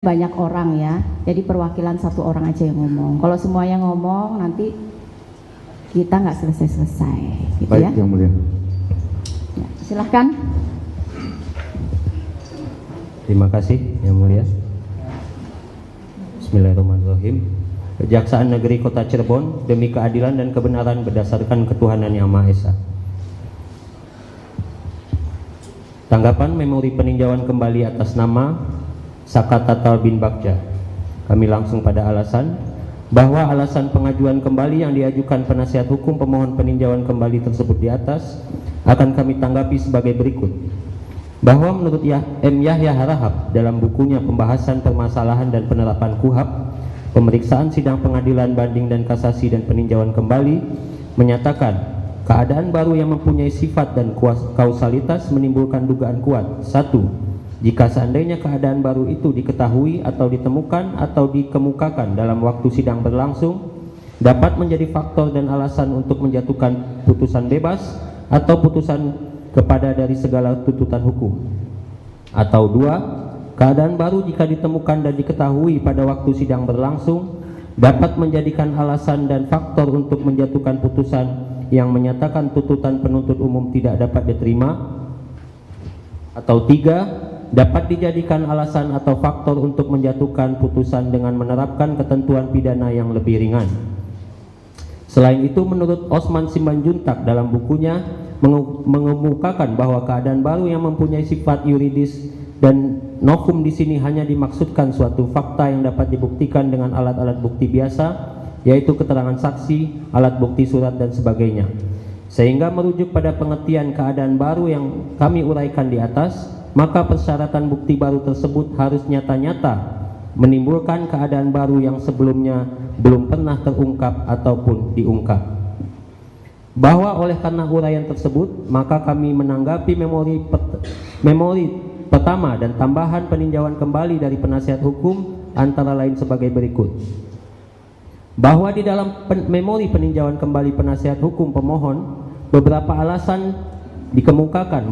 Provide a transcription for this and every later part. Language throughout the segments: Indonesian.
banyak orang ya, jadi perwakilan satu orang aja yang ngomong. Kalau semuanya ngomong nanti kita nggak selesai-selesai gitu. Baik, ya. Yang Mulia. Ya, silahkan. Terima kasih Yang Mulia. Bismillahirrahmanirrahim. Kejaksaan Negeri Kota Cirebon demi keadilan dan kebenaran berdasarkan ketuhanan Yang Maha Esa. Tanggapan memori peninjauan kembali atas nama Saka Tatal bin Bagja. Kami langsung pada alasan bahwa alasan pengajuan kembali yang diajukan penasihat hukum pemohon peninjauan kembali tersebut di atas akan kami tanggapi sebagai berikut. Bahwa menurut M. Yahya Harahap dalam bukunya Pembahasan Permasalahan dan Penerapan KUHAP, Pemeriksaan Sidang Pengadilan Banding dan Kasasi dan Peninjauan Kembali menyatakan keadaan baru yang mempunyai sifat dan kausalitas menimbulkan dugaan kuat. 1. Jika seandainya keadaan baru itu diketahui atau ditemukan atau dikemukakan dalam waktu sidang berlangsung, dapat menjadi faktor dan alasan untuk menjatuhkan putusan bebas atau putusan kepada dari segala tuntutan hukum. Atau 2, keadaan baru jika ditemukan dan diketahui pada waktu sidang berlangsung dapat menjadikan alasan dan faktor untuk menjatuhkan putusan yang menyatakan tuntutan penuntut umum tidak dapat diterima. Atau 3, dapat dijadikan alasan atau faktor untuk menjatuhkan putusan dengan menerapkan ketentuan pidana yang lebih ringan. Selain itu, menurut Osman Simanjuntak dalam bukunya mengemukakan bahwa keadaan baru yang mempunyai sifat yuridis dan novum di sini hanya dimaksudkan suatu fakta yang dapat dibuktikan dengan alat-alat bukti biasa, yaitu keterangan saksi, alat bukti surat dan sebagainya. Sehingga merujuk pada pengertian keadaan baru yang kami uraikan di atas, maka persyaratan bukti baru tersebut harus nyata-nyata menimbulkan keadaan baru yang sebelumnya belum pernah terungkap ataupun diungkap. Bahwa oleh karena uraian tersebut, maka kami menanggapi memori pertama dan tambahan peninjauan kembali dari penasihat hukum antara lain sebagai berikut. Bahwa di dalam memori peninjauan kembali penasihat hukum pemohon, beberapa alasan dikemukakan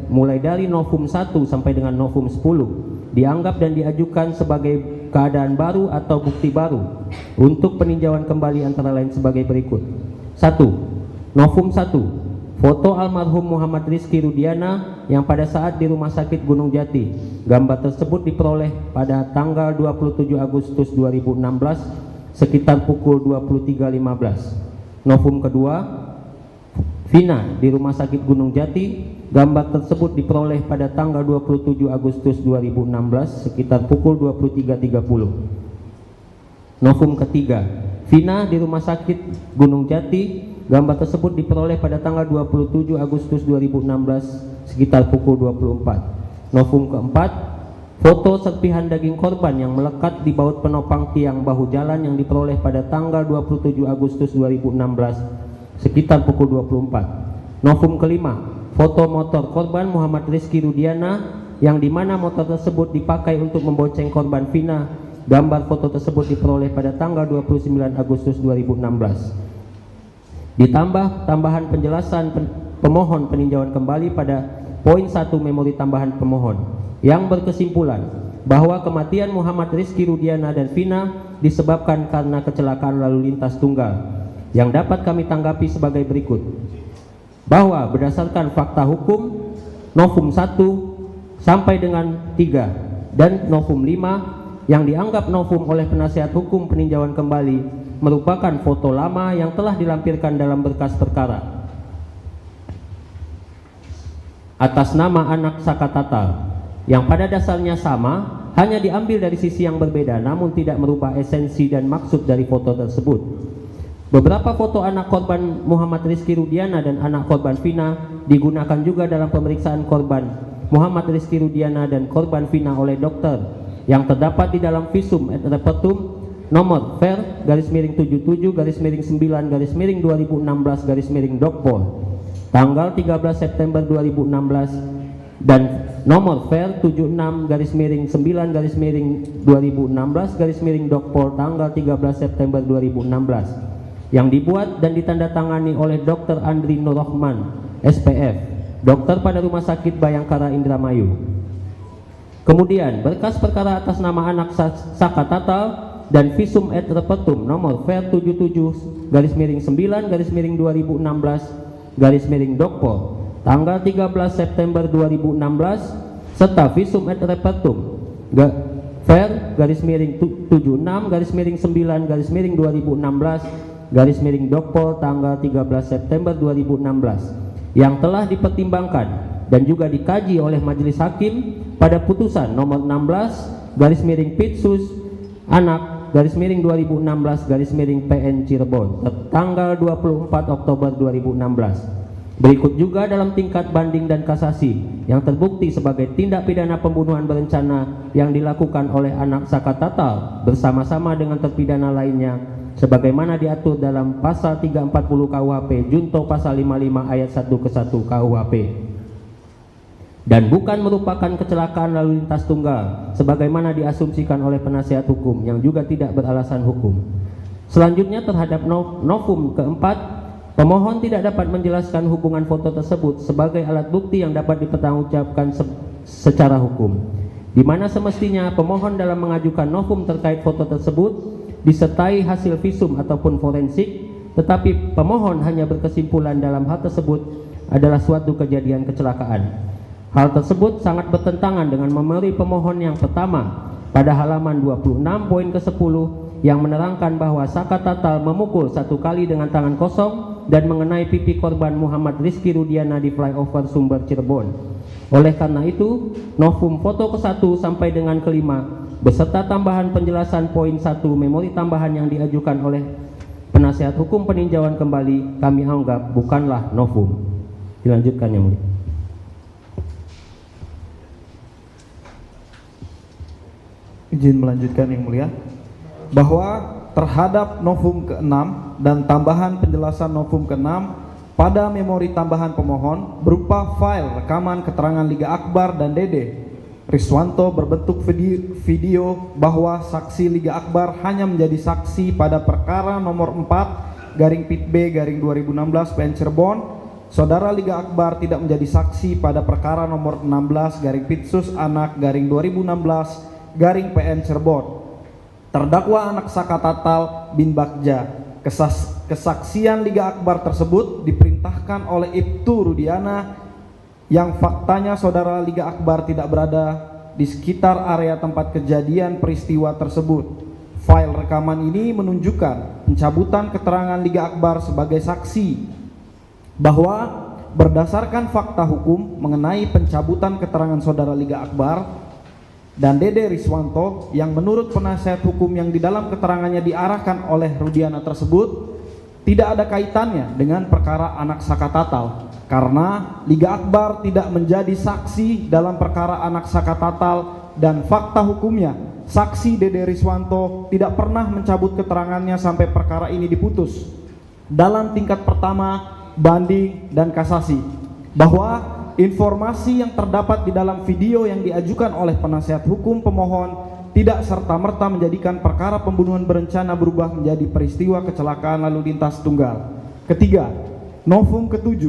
mulai dari novum 1 sampai dengan novum 10 dianggap dan diajukan sebagai keadaan baru atau bukti baru untuk peninjauan kembali antara lain sebagai berikut. 1. Novum 1, foto almarhum Muhammad Rizky Rudiana yang pada saat di Rumah Sakit Gunung Jati. Gambar tersebut diperoleh pada tanggal 27 Agustus 2016 sekitar pukul 23.15. Novum kedua, Vina di Rumah Sakit Gunung Jati. Gambar tersebut diperoleh pada tanggal 27 Agustus 2016 sekitar pukul 23.30. Novum ketiga, Vina di Rumah Sakit Gunung Jati. Gambar tersebut diperoleh pada tanggal 27 Agustus 2016 sekitar pukul 24. Novum keempat, foto serpihan daging korban yang melekat di baut penopang tiang bahu jalan yang diperoleh pada tanggal 27 Agustus 2016 sekitar pukul 24. Novum kelima, foto motor korban Muhammad Rizky Rudiana yang dimana motor tersebut dipakai untuk membonceng korban Vina. Gambar foto tersebut diperoleh pada tanggal 29 Agustus 2016. Ditambah tambahan penjelasan pemohon peninjauan kembali pada poin 1 memori tambahan pemohon yang berkesimpulan bahwa kematian Muhammad Rizky Rudiana dan Vina disebabkan karena kecelakaan lalu lintas tunggal, yang dapat kami tanggapi sebagai berikut. Bahwa berdasarkan fakta hukum, novum 1 sampai dengan 3 dan novum 5 yang dianggap novum oleh penasihat hukum peninjauan kembali merupakan foto lama yang telah dilampirkan dalam berkas perkara atas nama anak Saka Tatal, yang pada dasarnya sama, hanya diambil dari sisi yang berbeda namun tidak merubah esensi dan maksud dari foto tersebut. Beberapa foto anak korban Muhammad Rizky Rudiana dan anak korban Vina digunakan juga dalam pemeriksaan korban Muhammad Rizky Rudiana dan korban Vina oleh dokter yang terdapat di dalam visum et repertum nomor ver /77/9/2016/Dokpol tanggal 13 September 2016 dan nomor ver 76/9/2016/Dokpol tanggal 13 September 2016 yang dibuat dan ditandatangani oleh Dr. Andri Nurrohman, SPF, dokter pada Rumah Sakit Bayangkara Indramayu. Kemudian berkas perkara atas nama anak Saka Tatal dan visum et repertum nomor ver 77/9/2016 tanggal 13 September 2016 serta visum et repertum ver 76/9/2016 tanggal 13 September 2016 yang telah dipertimbangkan dan juga dikaji oleh majelis hakim pada putusan nomor 16/Pitsus anak /2016/PN Cirebon tanggal 24 Oktober 2016. Berikut juga dalam tingkat banding dan kasasi yang terbukti sebagai tindak pidana pembunuhan berencana yang dilakukan oleh anak Saka Tatal bersama-sama dengan terpidana lainnya sebagaimana diatur dalam pasal 340 KUHP junto pasal 55 ayat 1 ke 1 KUHP, dan bukan merupakan kecelakaan lalu lintas tunggal sebagaimana diasumsikan oleh penasihat hukum yang juga tidak beralasan hukum. Selanjutnya terhadap novum keempat, pemohon tidak dapat menjelaskan hubungan foto tersebut sebagai alat bukti yang dapat dipertanggungjawabkan secara hukum, di mana semestinya pemohon dalam mengajukan novum terkait foto tersebut disertai hasil visum ataupun forensik, tetapi pemohon hanya berkesimpulan dalam hal tersebut adalah suatu kejadian kecelakaan. Hal tersebut sangat bertentangan dengan memori pemohon yang pertama pada halaman 26 poin ke-10 yang menerangkan bahwa Saka Tatal memukul 1 kali dengan tangan kosong dan mengenai pipi korban Muhammad Rizky Rudiana di flyover Sumber Cirebon. Oleh karena itu, novum foto ke-1 sampai dengan ke-5 beserta tambahan penjelasan poin 1 memori tambahan yang diajukan oleh penasihat hukum peninjauan kembali kami anggap bukanlah novum. Dilanjutkan yang mulia. Izin melanjutkan yang mulia, bahwa terhadap novum ke-6 dan tambahan penjelasan novum ke-6 pada memori tambahan pemohon berupa file rekaman keterangan Liga Akbar dan Dede Riswanto berbentuk video bahwa saksi Liga Akbar hanya menjadi saksi pada perkara nomor 4/Pit-B/2016 PN Cirebon. Saudara Liga Akbar tidak menjadi saksi pada perkara nomor 16/Pitsus anak /2016/PN Cirebon. Terdakwa anak Saka Tatal bin Bagja, kesaksian Liga Akbar tersebut diperintahkan oleh Ibtu Rudiana yang faktanya saudara Liga Akbar tidak berada di sekitar area tempat kejadian peristiwa tersebut. File rekaman ini menunjukkan pencabutan keterangan Liga Akbar sebagai saksi bahwa berdasarkan fakta hukum mengenai pencabutan keterangan saudara Liga Akbar dan Dede Riswanto yang menurut penasihat hukum yang di dalam keterangannya diarahkan oleh Rudiana tersebut tidak ada kaitannya dengan perkara anak Saka Tatal, karena Liga Akbar tidak menjadi saksi dalam perkara anak Saka Tatal dan fakta hukumnya saksi Dede Riswanto tidak pernah mencabut keterangannya sampai perkara ini diputus dalam tingkat pertama, banding dan kasasi, bahwa informasi yang terdapat di dalam video yang diajukan oleh penasihat hukum pemohon tidak serta-merta menjadikan perkara pembunuhan berencana berubah menjadi peristiwa kecelakaan lalu lintas tunggal. Ketiga, novum ke-7,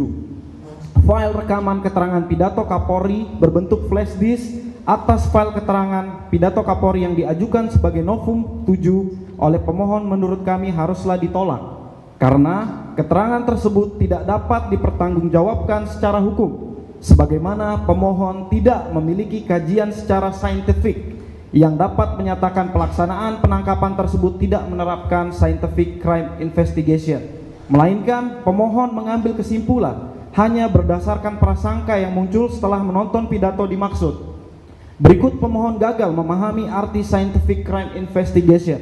file rekaman keterangan pidato Kapolri berbentuk flash disk atas file keterangan pidato Kapolri yang diajukan sebagai novum 7 oleh pemohon menurut kami haruslah ditolak karena keterangan tersebut tidak dapat dipertanggungjawabkan secara hukum sebagaimana pemohon tidak memiliki kajian secara saintifik yang dapat menyatakan pelaksanaan penangkapan tersebut tidak menerapkan scientific crime investigation, melainkan pemohon mengambil kesimpulan hanya berdasarkan prasangka yang muncul setelah menonton pidato dimaksud. Berikut pemohon gagal memahami arti scientific crime investigation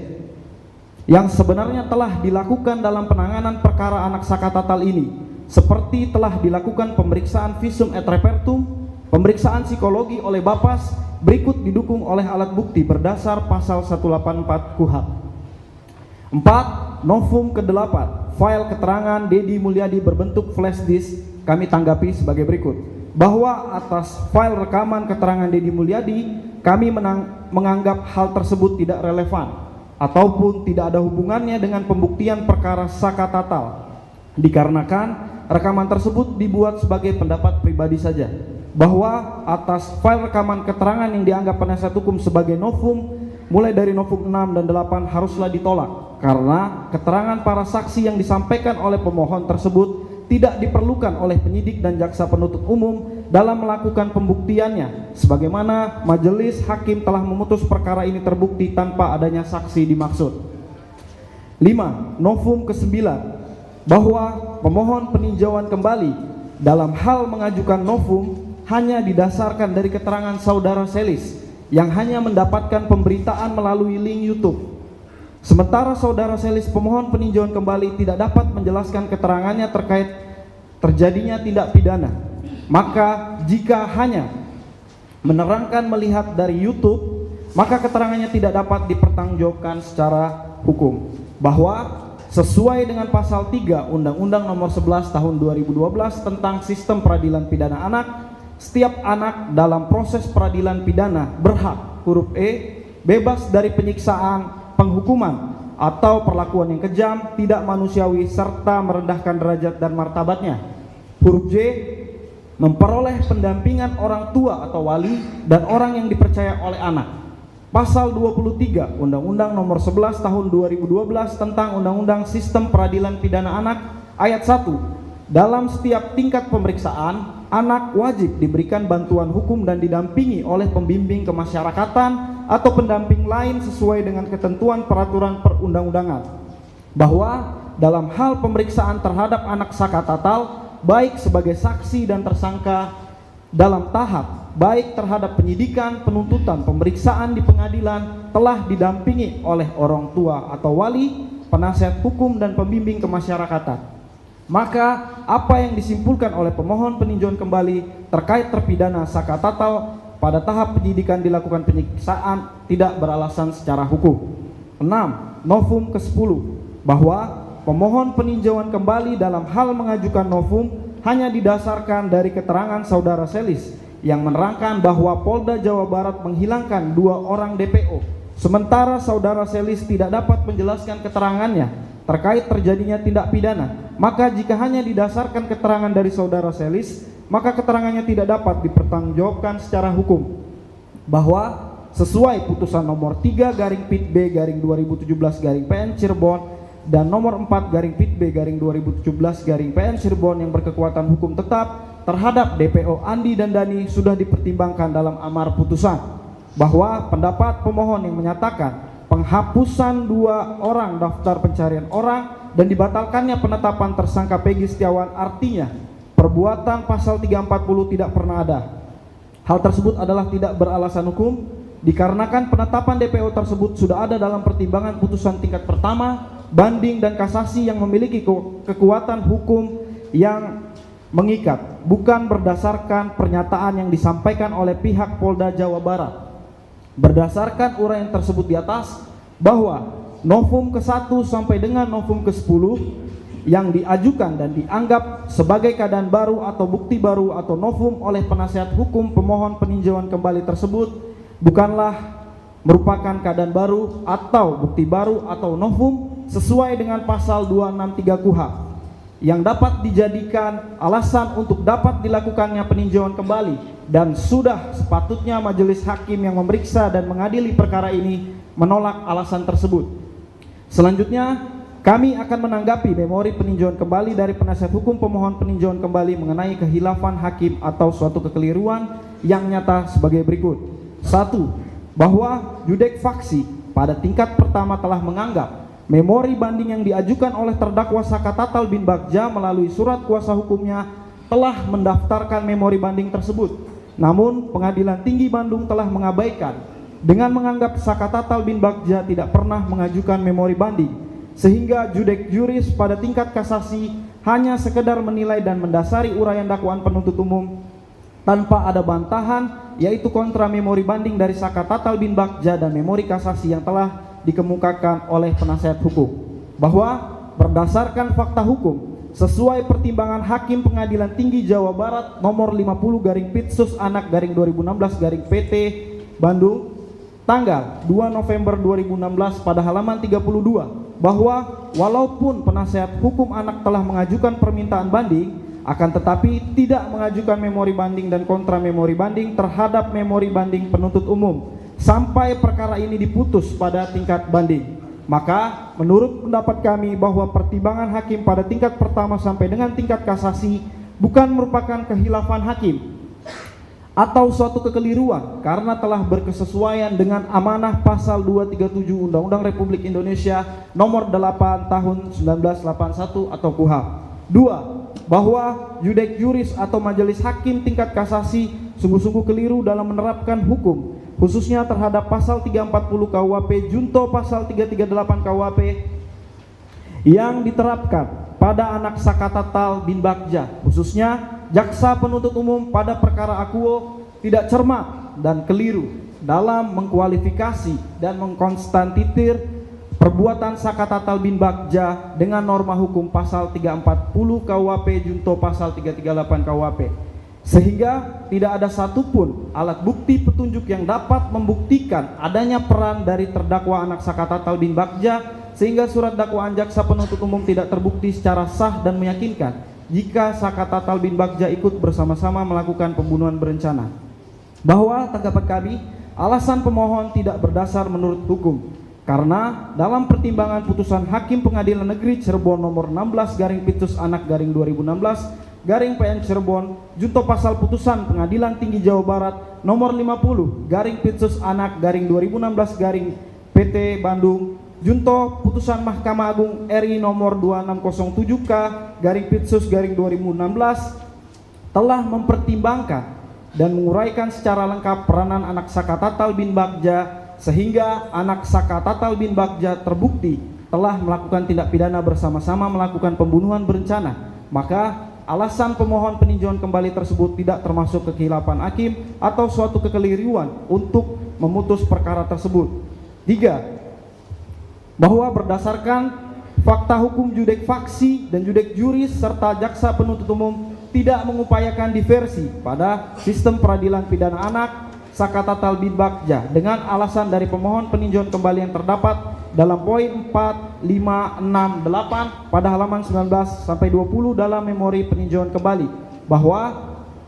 yang sebenarnya telah dilakukan dalam penanganan perkara anak Saka Tatal ini, seperti telah dilakukan pemeriksaan visum et repertum, pemeriksaan psikologi oleh Bapas, berikut didukung oleh alat bukti berdasar pasal 184 KUHP. 4. Novum ke-8, file keterangan Dedi Mulyadi berbentuk flash disk kami tanggapi sebagai berikut, bahwa atas file rekaman keterangan Dedi Mulyadi kami menganggap hal tersebut tidak relevan ataupun tidak ada hubungannya dengan pembuktian perkara Saka Tatal, dikarenakan rekaman tersebut dibuat sebagai pendapat pribadi saja. bahwa atas file rekaman keterangan yang dianggap penasihat hukum sebagai novum mulai dari novum 6 dan 8 haruslah ditolak karena keterangan para saksi yang disampaikan oleh pemohon tersebut tidak diperlukan oleh penyidik dan jaksa penuntut umum dalam melakukan pembuktiannya sebagaimana majelis hakim telah memutus perkara ini terbukti tanpa adanya saksi dimaksud. 5. Novum ke-9 bahwa pemohon peninjauan kembali dalam hal mengajukan novum hanya didasarkan dari keterangan saudara Selis yang hanya mendapatkan pemberitaan melalui link YouTube. Sementara saudara Selis pemohon peninjauan kembali tidak dapat menjelaskan keterangannya terkait terjadinya tindak pidana. Maka jika hanya menerangkan melihat dari YouTube, maka keterangannya tidak dapat dipertanggungjawabkan secara hukum. Bahwa sesuai dengan pasal 3 Undang-Undang Nomor 11 Tahun 2012 tentang Sistem Peradilan Pidana Anak, setiap anak dalam proses peradilan pidana berhak, huruf E, bebas dari penyiksaan, penghukuman, atau perlakuan yang kejam, tidak manusiawi, serta merendahkan derajat dan martabatnya. Huruf J, memperoleh pendampingan orang tua atau wali dan orang yang dipercaya oleh anak. Pasal 23 Undang-Undang Nomor 11 Tahun 2012 tentang Undang-Undang Sistem Peradilan Pidana Anak, ayat 1. Dalam setiap tingkat pemeriksaan, anak wajib diberikan bantuan hukum dan didampingi oleh pembimbing kemasyarakatan atau pendamping lain sesuai dengan ketentuan peraturan perundang-undangan. Bahwa dalam hal pemeriksaan terhadap anak Sakatatal, baik sebagai saksi dan tersangka dalam tahap, baik terhadap penyidikan, penuntutan, pemeriksaan di pengadilan, telah didampingi oleh orang tua atau wali, penasihat hukum dan pembimbing kemasyarakatan. Maka apa yang disimpulkan oleh pemohon peninjauan kembali terkait terpidana Sakatatal pada tahap penyidikan dilakukan penyiksaan tidak beralasan secara hukum. 6. Novum ke-10 bahwa pemohon peninjauan kembali dalam hal mengajukan novum hanya didasarkan dari keterangan saudara Selis yang menerangkan bahwa Polda Jawa Barat menghilangkan 2 orang DPO, sementara saudara Selis tidak dapat menjelaskan keterangannya terkait terjadinya tindak pidana. Maka jika hanya didasarkan keterangan dari saudara Selis, maka keterangannya tidak dapat dipertanggungjawabkan secara hukum. Bahwa sesuai putusan nomor 3/Pit-B/2017-PN Cirebon dan nomor 4/Pit-B/2017-PN Cirebon yang berkekuatan hukum tetap terhadap DPO Andi dan Dani sudah dipertimbangkan dalam amar putusan. Bahwa pendapat pemohon yang menyatakan penghapusan 2 orang daftar pencarian orang dan dibatalkannya penetapan tersangka Peggy Setiawan artinya perbuatan pasal 340 tidak pernah ada. Hal tersebut adalah tidak beralasan hukum dikarenakan penetapan DPO tersebut sudah ada dalam pertimbangan putusan tingkat pertama, banding dan kasasi yang memiliki kekuatan hukum yang mengikat, bukan berdasarkan pernyataan yang disampaikan oleh pihak Polda Jawa Barat. Berdasarkan uraian tersebut di atas, bahwa novum ke-1 sampai dengan novum ke-10 yang diajukan dan dianggap sebagai keadaan baru atau bukti baru atau novum oleh penasihat hukum pemohon peninjauan kembali tersebut bukanlah merupakan keadaan baru atau bukti baru atau novum sesuai dengan pasal 263 KUHP yang dapat dijadikan alasan untuk dapat dilakukannya peninjauan kembali, dan sudah sepatutnya majelis hakim yang memeriksa dan mengadili perkara ini menolak alasan tersebut. Selanjutnya, kami akan menanggapi memori peninjauan kembali dari penasihat hukum pemohon peninjauan kembali mengenai kehilafan hakim atau suatu kekeliruan yang nyata sebagai berikut. 1. Bahwa judek faksi pada tingkat pertama telah menganggap memori banding yang diajukan oleh terdakwa Sakatatal bin Bagja melalui surat kuasa hukumnya telah mendaftarkan memori banding tersebut. Namun Pengadilan Tinggi Bandung telah mengabaikan dengan menganggap Sakatatal bin Bagja tidak pernah mengajukan memori banding, sehingga judek juris pada tingkat kasasi hanya sekedar menilai dan mendasari uraian dakwaan penuntut umum tanpa ada bantahan, yaitu kontra memori banding dari Sakatatal bin Bagja dan memori kasasi yang telah dikemukakan oleh penasihat hukum. Bahwa berdasarkan fakta hukum sesuai pertimbangan Hakim Pengadilan Tinggi Jawa Barat nomor 50/Pitsus-Anak-2016-PT Bandung tanggal 2 November 2016 pada halaman 32, bahwa walaupun penasihat hukum anak telah mengajukan permintaan banding akan tetapi tidak mengajukan memori banding dan kontra memori banding terhadap memori banding penuntut umum sampai perkara ini diputus pada tingkat banding. Maka menurut pendapat kami bahwa pertimbangan hakim pada tingkat pertama sampai dengan tingkat kasasi bukan merupakan kehilafan hakim atau suatu kekeliruan karena telah berkesesuaian dengan amanah pasal 237 Undang-Undang Republik Indonesia nomor 8 tahun 1981 atau KUHP. 2. Bahwa judek juris atau majelis hakim tingkat kasasi sungguh-sungguh keliru dalam menerapkan hukum khususnya terhadap pasal 340 KUHP junto pasal 338 KUHP yang diterapkan pada anak Sakatatal bin Bagja, khususnya jaksa penuntut umum pada perkara akuo tidak cermat dan keliru dalam mengkualifikasi dan mengkonstantitir perbuatan Sakatatal bin Bagja dengan norma hukum pasal 340 KUHP junto pasal 338 KUHP, sehingga tidak ada satupun alat bukti petunjuk yang dapat membuktikan adanya peran dari terdakwa anak Sakatatal bin Bagja, sehingga surat dakwaan jaksa penuntut umum tidak terbukti secara sah dan meyakinkan jika Sakatatal bin Bagja ikut bersama-sama melakukan pembunuhan berencana. Bahwa tanggapan kami, alasan pemohon tidak berdasar menurut hukum, karena dalam pertimbangan putusan Hakim Pengadilan Negeri Cirebon nomor 16/2016/PN Cirebon junto pasal putusan Pengadilan Tinggi Jawa Barat nomor 50/2016/PT Bandung junto putusan Mahkamah Agung RI nomor 2607K/Pitsus/2016 telah mempertimbangkan dan menguraikan secara lengkap peranan anak Sakatatal bin Bagja, sehingga anak Sakatatal bin Bagja terbukti telah melakukan tindak pidana bersama-sama melakukan pembunuhan berencana. Maka alasan pemohon peninjauan kembali tersebut tidak termasuk kekhilafan hakim atau suatu kekeliruan untuk memutus perkara tersebut. 3. Bahwa berdasarkan fakta hukum judek faksi dan judek juris serta jaksa penuntut umum tidak mengupayakan diversi pada sistem peradilan pidana anak Sakatatal bin Bagja dengan alasan dari pemohon peninjauan kembali yang terdapat dalam poin 4, 5, 6, 8 pada halaman 19 sampai 20 dalam memori peninjauan kembali, bahwa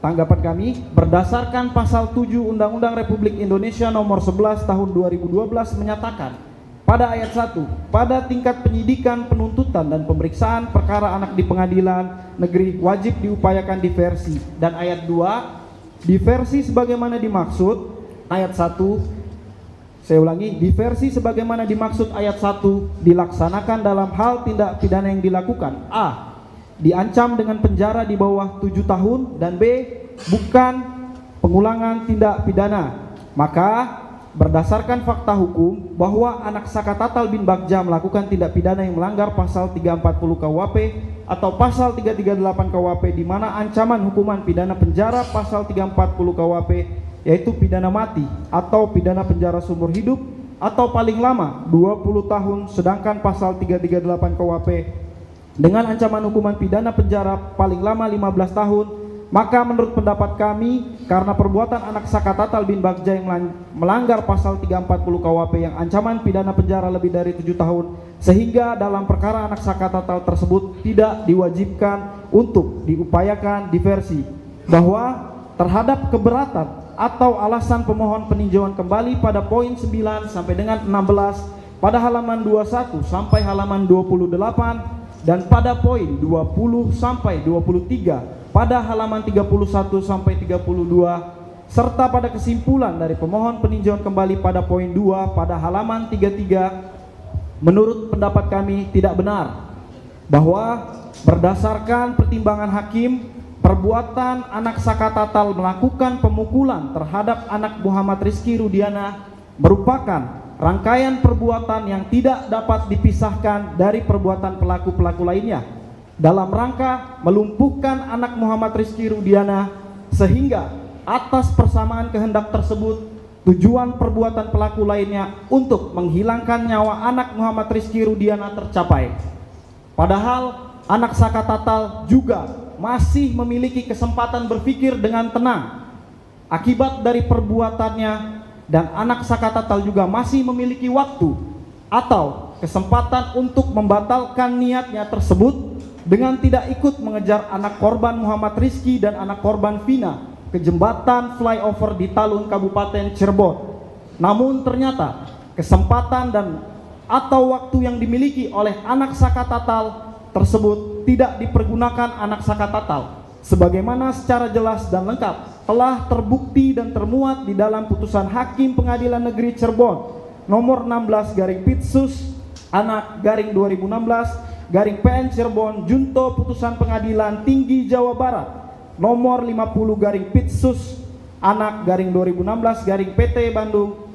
tanggapan kami berdasarkan pasal 7 Undang-Undang Republik Indonesia nomor 11 tahun 2012 menyatakan pada ayat 1, pada tingkat penyidikan, penuntutan dan pemeriksaan perkara anak di pengadilan negeri wajib diupayakan diversi, dan ayat 2, diversi sebagaimana dimaksud ayat 1, saya ulangi, diversi sebagaimana dimaksud ayat 1 dilaksanakan dalam hal tindak pidana yang dilakukan A. Diancam dengan penjara di bawah 7 tahun dan B. Bukan pengulangan tindak pidana. Maka berdasarkan fakta hukum bahwa anak Sakatatal bin Bagja melakukan tindak pidana yang melanggar pasal 340 KUHP atau pasal 338 KUHP, di mana ancaman hukuman pidana penjara pasal 340 KUHP yaitu pidana mati atau pidana penjara seumur hidup atau paling lama 20 tahun, sedangkan pasal 338 KUHP dengan ancaman hukuman pidana penjara paling lama 15 tahun. Maka menurut pendapat kami, karena perbuatan anak Sakatatal bin Bagja yang melanggar pasal 340 KUHP yang ancaman pidana penjara lebih dari 7 tahun, sehingga dalam perkara anak Sakatatal tersebut tidak diwajibkan untuk diupayakan diversi. Bahwa terhadap keberatan atau alasan pemohon peninjauan kembali pada poin 9 sampai dengan 16 pada halaman 21 sampai halaman 28 dan pada poin 20 sampai 23 pada halaman 31 sampai 32 serta pada kesimpulan dari pemohon peninjauan kembali pada poin 2 pada halaman 33, menurut pendapat kami tidak benar bahwa berdasarkan pertimbangan hakim, perbuatan anak Sakatatal melakukan pemukulan terhadap anak Muhammad Rizky Rudiana merupakan rangkaian perbuatan yang tidak dapat dipisahkan dari perbuatan pelaku-pelaku lainnya dalam rangka melumpuhkan anak Muhammad Rizky Rudiana, sehingga atas persamaan kehendak tersebut tujuan perbuatan pelaku lainnya untuk menghilangkan nyawa anak Muhammad Rizky Rudiana tercapai. Padahal anak Sakatatal juga masih memiliki kesempatan berpikir dengan tenang akibat dari perbuatannya, dan anak Sakatatal juga masih memiliki waktu atau kesempatan untuk membatalkan niatnya tersebut dengan tidak ikut mengejar anak korban Muhammad Rizki dan anak korban Vina ke jembatan flyover di Talun, Kabupaten Cirebon. Namun ternyata kesempatan dan atau waktu yang dimiliki oleh anak Saka Tatal tersebut tidak dipergunakan anak Saka Tatal sebagaimana secara jelas dan lengkap telah terbukti dan termuat di dalam putusan Hakim Pengadilan Negeri Cirebon nomor 16/Pits/2016/PN Cirebon Junto Putusan Pengadilan Tinggi Jawa Barat nomor 50/Pits/2016/PT Bandung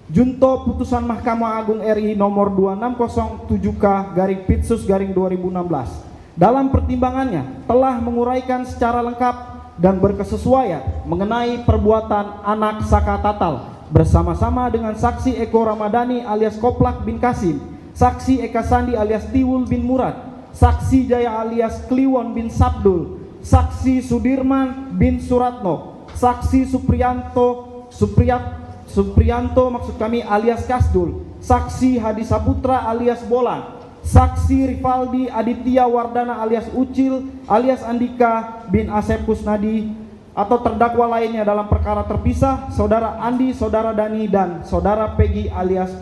Junto Putusan Mahkamah Agung RI nomor 2607K/Pitsus/2016 dalam pertimbangannya telah menguraikan secara lengkap dan berkesesuaian mengenai perbuatan anak Saka Tatal bersama-sama dengan saksi Eko Ramadhani alias Koplak bin Kasim, saksi Eka Sandi alias Tiwul bin Murad, saksi Jaya alias Kliwon bin Sabdul, saksi Sudirman bin Suratno, saksi Suprianto maksud kami alias Kasdul, saksi Hadi Saputra alias Bolan, saksi Rivaldi Aditya Wardana alias Ucil alias Andika bin Asep Kusnadi atau terdakwa lainnya dalam perkara terpisah saudara Andi, saudara Dani dan saudara Peggy alias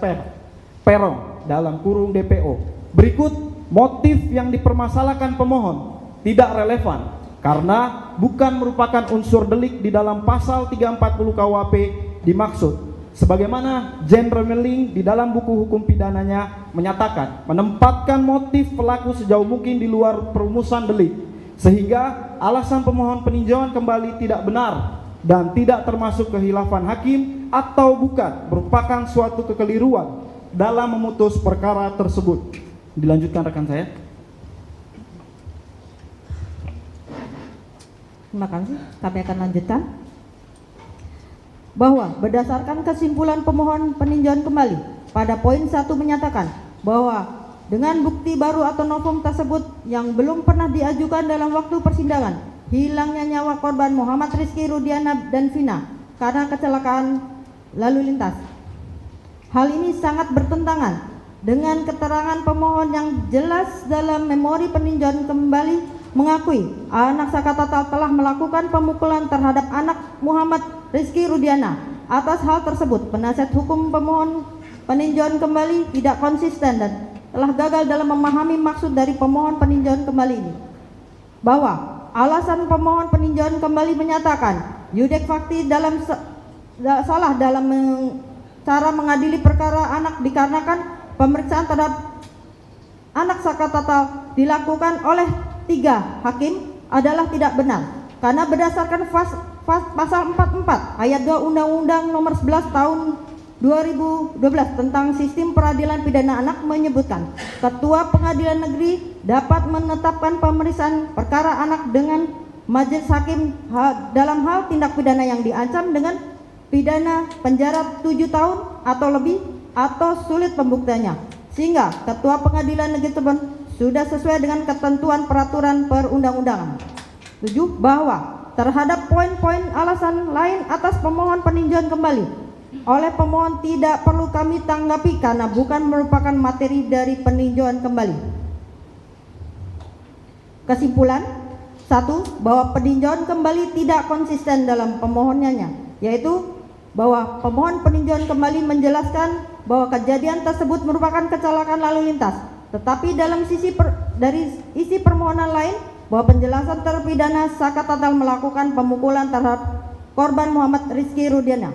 Perong dalam kurung DPO. Berikut motif yang dipermasalahkan pemohon tidak relevan karena bukan merupakan unsur delik di dalam pasal 340 KUHP dimaksud sebagaimana Jen Remeling di dalam buku hukum pidananya menyatakan menempatkan motif pelaku sejauh mungkin di luar perumusan delik sehingga alasan pemohon peninjauan kembali tidak benar dan tidak termasuk kehilafan hakim atau bukan merupakan suatu kekeliruan dalam memutus perkara tersebut. Dilanjutkan rekan saya. Terima kasih. Kami akan lanjutkan. Bahwa berdasarkan kesimpulan pemohon peninjauan kembali pada poin 1 menyatakan bahwa dengan bukti baru atau novum tersebut yang belum pernah diajukan dalam waktu persidangan, hilangnya nyawa korban Muhammad Rizki Rudiana dan Vina karena kecelakaan lalu lintas. Hal ini sangat bertentangan dengan keterangan pemohon yang jelas dalam memori peninjauan kembali mengakui anak Saka Tatal telah melakukan pemukulan terhadap anak Muhammad Rizki Rudiana. Atas hal tersebut, penasihat hukum pemohon peninjauan kembali tidak konsisten dan telah gagal dalam memahami maksud dari pemohon peninjauan kembali ini. Bahwa alasan pemohon peninjauan kembali menyatakan yudek fakti salah dalam cara mengadili perkara anak dikarenakan pemeriksaan terhadap anak Saka Tatal dilakukan oleh 3 hakim adalah tidak benar karena berdasarkan pasal 44 ayat 2 Undang-Undang nomor 11 tahun 2012 tentang sistem peradilan pidana anak menyebutkan Ketua Pengadilan Negeri dapat menetapkan pemeriksaan perkara anak dengan majelis hakim dalam hal tindak pidana yang diancam dengan pidana penjara 7 tahun atau lebih atau sulit pembuktiannya, sehingga Ketua Pengadilan Negeri tersebut sudah sesuai dengan ketentuan peraturan perundang-undangan. 7. Bahwa terhadap poin-poin alasan lain atas pemohon peninjauan kembali oleh pemohon tidak perlu kami tanggapi karena bukan merupakan materi dari peninjauan kembali. Kesimpulan 1. Bahwa peninjauan kembali tidak konsisten dalam pemohonannya, yaitu bahwa pemohon peninjauan kembali menjelaskan bahwa kejadian tersebut merupakan kecelakaan lalu lintas, tetapi dalam dari isi permohonan lain bahwa penjelasan terpidana Saka Tatal melakukan pemukulan terhadap korban Muhammad Rizki Rudiana.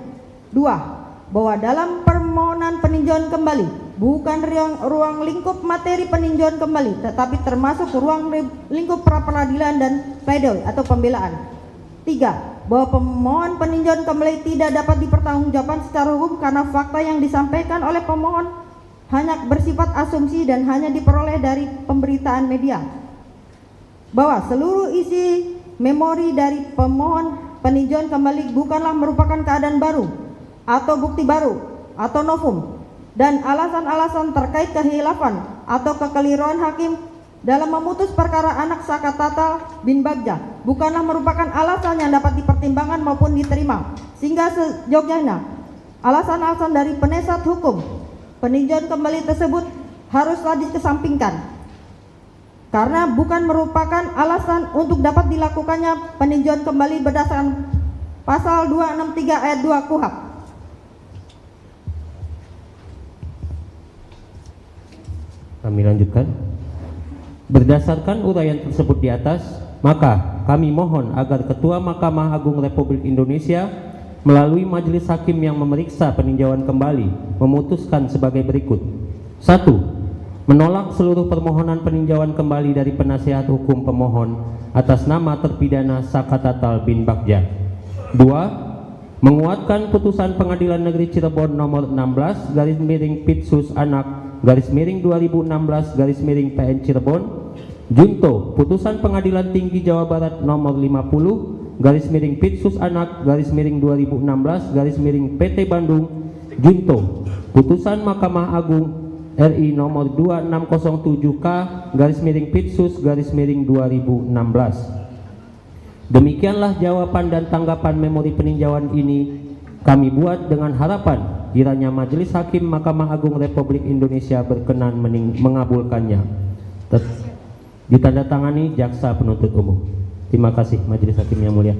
2. Bahwa dalam permohonan peninjauan kembali bukan ruang lingkup materi peninjauan kembali, tetapi termasuk ruang lingkup pra-peradilan dan pledoi atau pembelaan. 3. Bahwa pemohon peninjauan kembali tidak dapat dipertanggungjawabkan secara hukum karena fakta yang disampaikan oleh pemohon hanya bersifat asumsi dan hanya diperoleh dari pemberitaan media. Bahwa seluruh isi memori dari pemohon peninjauan kembali bukanlah merupakan keadaan baru atau bukti baru atau novum, dan alasan-alasan terkait kehilafan atau kekeliruan hakim dalam memutus perkara anak Saka Tatal bin Bagja bukanlah merupakan alasan yang dapat dipertimbangkan maupun diterima, sehingga seyogyanya alasan-alasan dari penasihat hukum peninjauan kembali tersebut haruslah dikesampingkan. karena bukan merupakan alasan untuk dapat dilakukannya peninjauan kembali berdasarkan pasal 263 ayat 2 KUHP. Kami lanjutkan. Berdasarkan uraian tersebut di atas, maka kami mohon agar Ketua Mahkamah Agung Republik Indonesia melalui majelis hakim yang memeriksa peninjauan kembali memutuskan sebagai berikut. 1. Menolak seluruh permohonan peninjauan kembali dari penasihat hukum pemohon atas nama terpidana Sakatatal bin Bagja. 2. Menguatkan putusan Pengadilan Negeri Cirebon nomor 16/Pitsus Anak /2016/PN Cirebon junto putusan Pengadilan Tinggi Jawa Barat nomor 50/Pitsus Anak /2016/PT Bandung junto putusan Mahkamah Agung RI nomor 2607K/Pitsus/2016. Demikianlah jawaban dan tanggapan memori peninjauan ini kami buat dengan harapan kiranya Majelis Hakim Mahkamah Agung Republik Indonesia berkenan mengabulkannya. Ditandatangani Jaksa Penuntut Umum. Terima kasih Majelis Hakim yang mulia.